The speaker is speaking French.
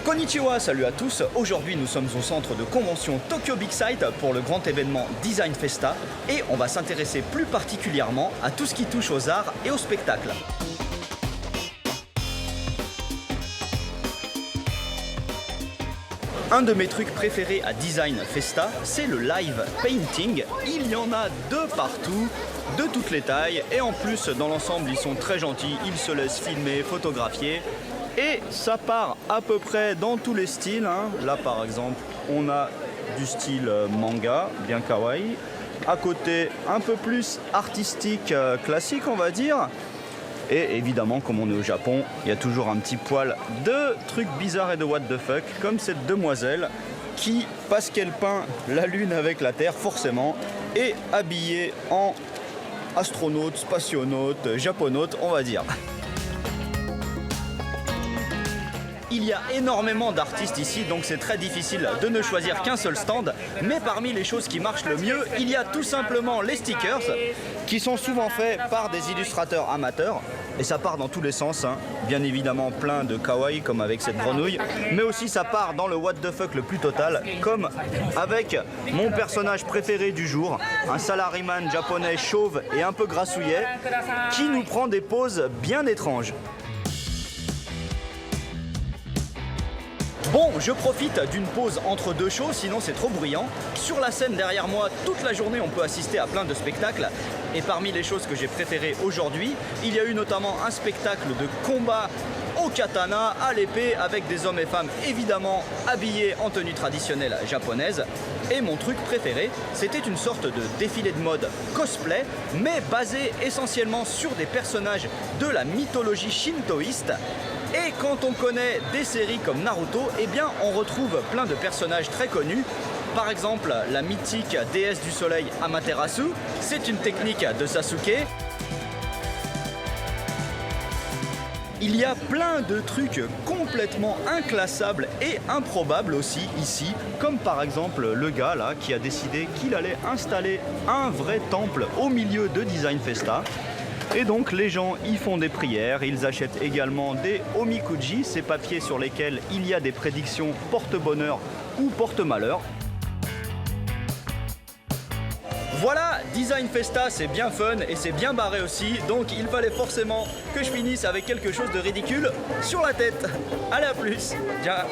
Konnichiwa, salut à tous. Aujourd'hui, nous sommes au centre de convention Tokyo Big Sight pour le grand événement Design Festa et on va s'intéresser plus particulièrement à tout ce qui touche aux arts et au spectacle. Un de mes trucs préférés à Design Festa, c'est le live painting. Il y en a de partout, de toutes les tailles, et en plus, dans l'ensemble, ils sont très gentils, ils se laissent filmer, photographier, et ça part à peu près dans tous les styles. Là, par exemple, on a du style manga, bien kawaii. À côté, un peu plus artistique, classique, on va dire. Et évidemment, comme on est au Japon, il y a toujours un petit poil de trucs bizarres et de what the fuck, comme cette demoiselle qui, parce qu'elle peint la lune avec la terre, forcément, est habillée en astronaute, spationaute, japonaute, on va dire. Il y a énormément d'artistes ici, donc c'est très difficile de ne choisir qu'un seul stand. Mais parmi les choses qui marchent le mieux, il y a tout simplement les stickers, qui sont souvent faits par des illustrateurs amateurs. Et ça part dans tous les sens, bien évidemment plein de kawaii comme avec cette grenouille, mais aussi ça part dans le what the fuck le plus total, comme avec mon personnage préféré du jour, un salaryman japonais chauve et un peu grassouillet, qui nous prend des poses bien étranges. Bon, je profite d'une pause entre deux shows, sinon c'est trop bruyant. Sur la scène derrière moi, toute la journée, on peut assister à plein de spectacles. Et parmi les choses que j'ai préférées aujourd'hui, il y a eu notamment un spectacle de combat au katana, à l'épée, avec des hommes et femmes évidemment habillés en tenue traditionnelle japonaise. Et mon truc préféré, c'était une sorte de défilé de mode cosplay, mais basé essentiellement sur des personnages de la mythologie shintoïste. Et quand on connaît des séries comme Naruto, eh bien on retrouve plein de personnages très connus. Par exemple, la mythique déesse du soleil Amaterasu, c'est une technique de Sasuke. Il y a plein de trucs complètement inclassables et improbables aussi ici, comme par exemple le gars là qui a décidé qu'il allait installer un vrai temple au milieu de Design Festa. Et donc les gens y font des prières, ils achètent également des omikuji, ces papiers sur lesquels il y a des prédictions porte-bonheur ou porte-malheur. Voilà, Design Festa c'est bien fun et c'est bien barré aussi, donc il fallait forcément que je finisse avec quelque chose de ridicule sur la tête. Allez, à plus, ciao.